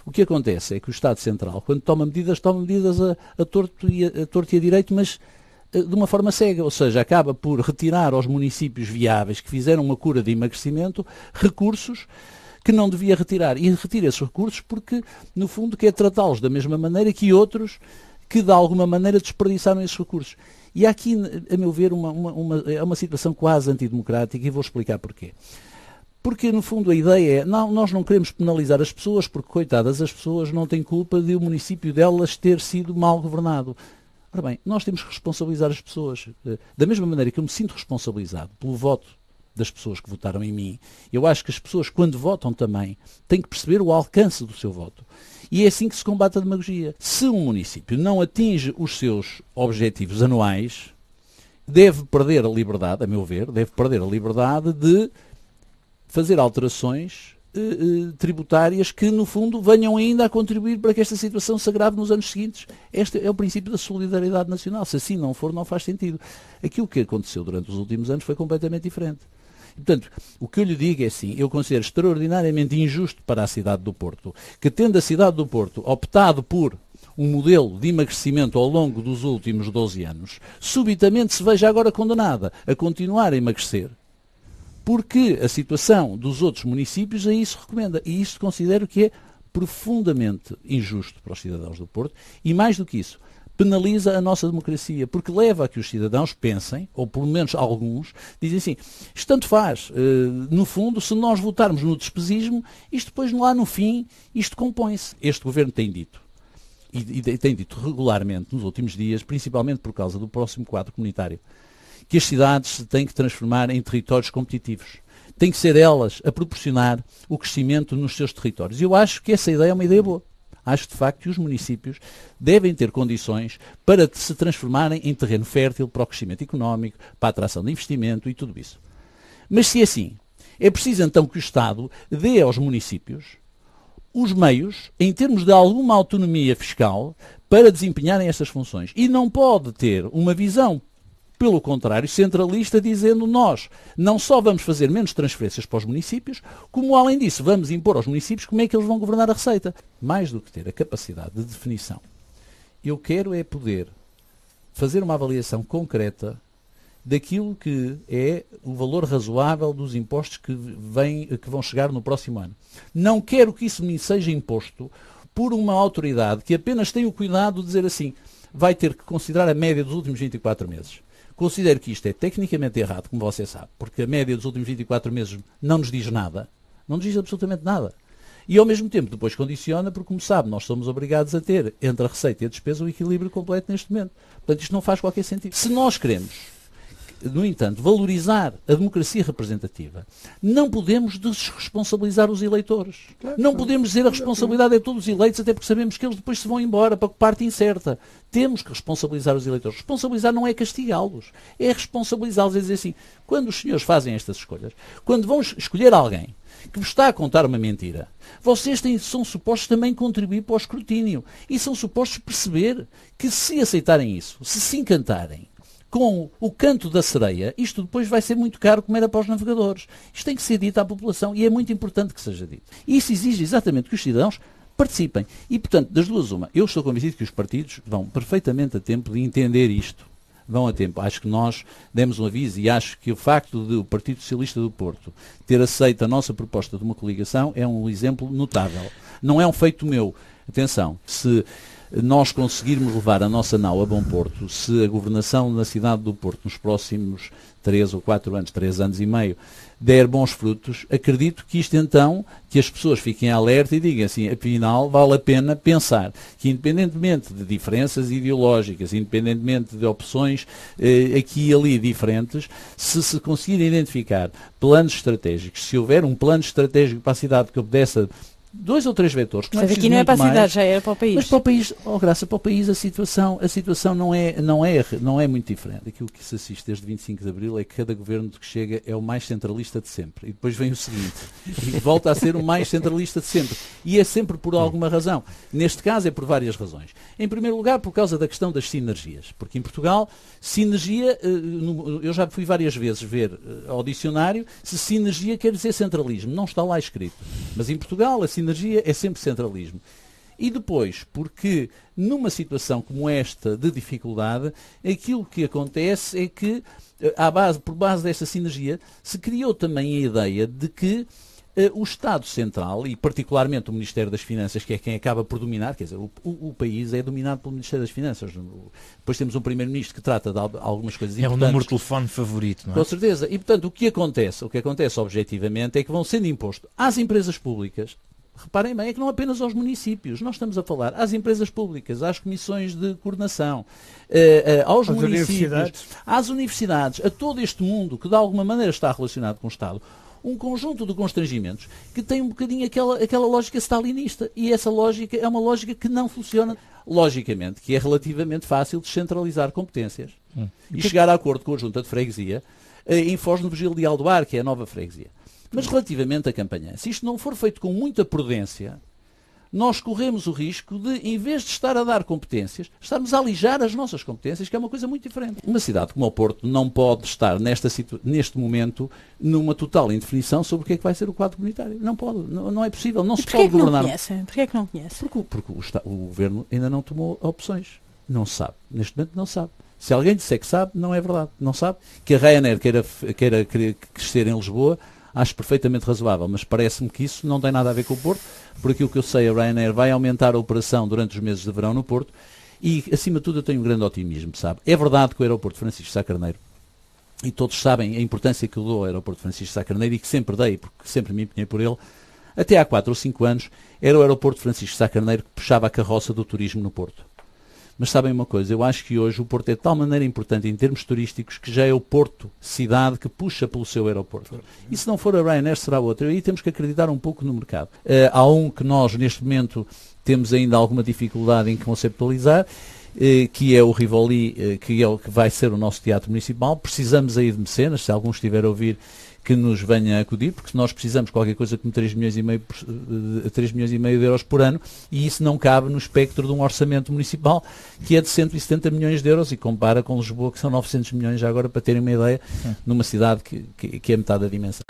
O que acontece é que o Estado Central, quando toma medidas a torto e a direito, mas de uma forma cega, ou seja, acaba por retirar aos municípios viáveis que fizeram uma cura de emagrecimento recursos que não devia retirar. E retira esses recursos porque, no fundo, quer tratá-los da mesma maneira que outros que, de alguma maneira, desperdiçaram esses recursos. E há aqui, a meu ver, uma situação quase antidemocrática, e vou explicar porquê. Porque, no fundo, a ideia é, nós não queremos penalizar as pessoas, porque, coitadas, as pessoas não têm culpa de o município delas ter sido mal governado. Ora bem, nós temos que responsabilizar as pessoas. Da mesma maneira que eu me sinto responsabilizado pelo voto das pessoas que votaram em mim, eu acho que as pessoas, quando votam também, têm que perceber o alcance do seu voto. E é assim que se combate a demagogia. Se um município não atinge os seus objetivos anuais, deve perder a liberdade, a meu ver, de fazer alterações tributárias que, no fundo, venham ainda a contribuir para que esta situação se agrave nos anos seguintes. Este é o princípio da solidariedade nacional. Se assim não for, não faz sentido. Aquilo que aconteceu durante os últimos anos foi completamente diferente. E, portanto, o que eu lhe digo é assim, eu considero extraordinariamente injusto para a cidade do Porto, que tendo a cidade do Porto optado por um modelo de emagrecimento ao longo dos últimos 12 anos, subitamente se veja agora condenada a continuar a emagrecer, porque a situação dos outros municípios a isso recomenda. E isto considero que é profundamente injusto para os cidadãos do Porto e, mais do que isso, penaliza a nossa democracia, porque leva a que os cidadãos pensem, ou pelo menos alguns, dizem assim, isto tanto faz, no fundo, se nós votarmos no despesismo, isto depois lá no fim, isto compõe-se. Este governo tem dito, e tem dito regularmente nos últimos dias, principalmente por causa do próximo quadro comunitário, que as cidades se têm que transformar em territórios competitivos. Têm que ser elas a proporcionar o crescimento nos seus territórios. E eu acho que essa ideia é uma ideia boa. Acho, de facto, que os municípios devem ter condições para se transformarem em terreno fértil para o crescimento económico, para a atração de investimento e tudo isso. Mas se é assim, é preciso então que o Estado dê aos municípios os meios, em termos de alguma autonomia fiscal, para desempenharem estas funções. E não pode ter uma visão, pelo contrário, centralista, dizendo nós não só vamos fazer menos transferências para os municípios, como além disso vamos impor aos municípios como é que eles vão governar a receita. Mais do que ter a capacidade de definição, eu quero é poder fazer uma avaliação concreta daquilo que é o valor razoável dos impostos que vão chegar no próximo ano. Não quero que isso me seja imposto por uma autoridade que apenas tem o cuidado de dizer assim, vai ter que considerar a média dos últimos 24 meses. Considero que isto é tecnicamente errado, como você sabe, porque a média dos últimos 24 meses não nos diz nada, não nos diz absolutamente nada. E ao mesmo tempo depois condiciona, porque como sabe, nós somos obrigados a ter entre a receita e a despesa o equilíbrio completo neste momento. Portanto, isto não faz qualquer sentido. Se nós queremos, no entanto, valorizar a democracia representativa, não podemos desresponsabilizar os eleitores. Não podemos dizer a responsabilidade é de todos os eleitos, até porque sabemos que eles depois se vão embora para parte incerta. Temos que responsabilizar os eleitores. Responsabilizar não é castigá-los, é responsabilizá-los, é dizer assim, quando os senhores fazem estas escolhas, quando vão escolher alguém que vos está a contar uma mentira, vocês são supostos também contribuir para o escrutínio e são supostos perceber que se aceitarem isso, se encantarem com o canto da sereia, isto depois vai ser muito caro como era para os navegadores. Isto tem que ser dito à população e é muito importante que seja dito. E isso exige exatamente que os cidadãos participem. E, portanto, das duas uma, eu estou convencido que os partidos vão perfeitamente a tempo de entender isto. Vão a tempo. Acho que nós demos um aviso e acho que o facto de o Partido Socialista do Porto ter aceito a nossa proposta de uma coligação é um exemplo notável. Não é um feito meu. Atenção, se nós conseguirmos levar a nossa nau a bom porto, se a governação na cidade do Porto nos próximos 3 ou 4 anos, 3 anos e meio, der bons frutos, acredito que isto então, que as pessoas fiquem alerta e digam assim, afinal vale a pena pensar que independentemente de diferenças ideológicas, independentemente de opções aqui e ali diferentes, se conseguirem identificar planos estratégicos, se houver um plano estratégico para a cidade que obedece 2 ou 3 vetores. Que mas aqui não é para a cidade, já é para o país. Mas para o país, Graça, para o país a situação não é muito diferente. Aquilo que se assiste desde 25 de Abril é que cada governo que chega é o mais centralista de sempre. E depois vem o seguinte, e volta a ser o mais centralista de sempre. E é sempre por alguma razão. Neste caso é por várias razões. Em primeiro lugar, por causa da questão das sinergias. Porque em Portugal, sinergia, eu já fui várias vezes ver ao dicionário, se sinergia quer dizer centralismo. Não está lá escrito. Mas em Portugal, a sinergia, é sempre centralismo. E depois, porque numa situação como esta de dificuldade, aquilo que acontece é que, por base desta sinergia, se criou também a ideia de que o Estado Central, e particularmente o Ministério das Finanças, que é quem acaba por dominar, quer dizer, o país é dominado pelo Ministério das Finanças. Depois temos um Primeiro-Ministro que trata de algumas coisas importantes. É o número de telefone favorito, não é? Com certeza. E, portanto, o que acontece objetivamente é que vão sendo impostos às empresas públicas. Reparem bem, é que não apenas aos municípios, nós estamos a falar às empresas públicas, às comissões de coordenação, aos municípios, às universidades, a todo este mundo que de alguma maneira está relacionado com o Estado, um conjunto de constrangimentos que tem um bocadinho aquela lógica stalinista. E essa lógica é uma lógica que não funciona. Logicamente, que é relativamente fácil descentralizar competências e chegar a acordo com a Junta de Freguesia em Foz no Virgílio de Aldoar, que é a nova freguesia. Mas relativamente à campanha, se isto não for feito com muita prudência, nós corremos o risco de, em vez de estar a dar competências, estarmos a alijar as nossas competências, que é uma coisa muito diferente. Uma cidade como o Porto não pode estar neste momento numa total indefinição sobre o que é que vai ser o quadro comunitário. Não pode, não é possível, não se pode governar. Porquê é que não conhece? Porque o Governo ainda não tomou opções. Não se sabe. Neste momento não sabe. Se alguém disser que sabe, não é verdade. Não sabe. Que a Ryanair queira crescer em Lisboa, acho perfeitamente razoável, mas parece-me que isso não tem nada a ver com o Porto. Por aquilo que eu sei, a Ryanair vai aumentar a operação durante os meses de verão no Porto e, acima de tudo, eu tenho um grande otimismo, sabe? É verdade que o aeroporto Francisco Sá Carneiro, e todos sabem a importância que eu dou ao aeroporto Francisco Sá Carneiro e que sempre dei, porque sempre me empenhei por ele, até há 4 ou 5 anos, era o aeroporto Francisco Sá Carneiro que puxava a carroça do turismo no Porto. Mas sabem uma coisa, eu acho que hoje o Porto é de tal maneira importante em termos turísticos que já é o Porto, cidade, que puxa pelo seu aeroporto. E se não for a Ryanair, será outra. E aí temos que acreditar um pouco no mercado. Há um que nós, neste momento, temos ainda alguma dificuldade em conceptualizar, que é o Rivoli, que é o que vai ser o nosso teatro municipal. Precisamos aí de mecenas, se algum estiver a ouvir, que nos venha acudir, porque nós precisamos de qualquer coisa como 3 milhões e meio de euros por ano, e isso não cabe no espectro de um orçamento municipal que é de 170 milhões de euros e compara com Lisboa, que são 900 milhões, já agora para terem uma ideia, numa cidade que é metade da dimensão.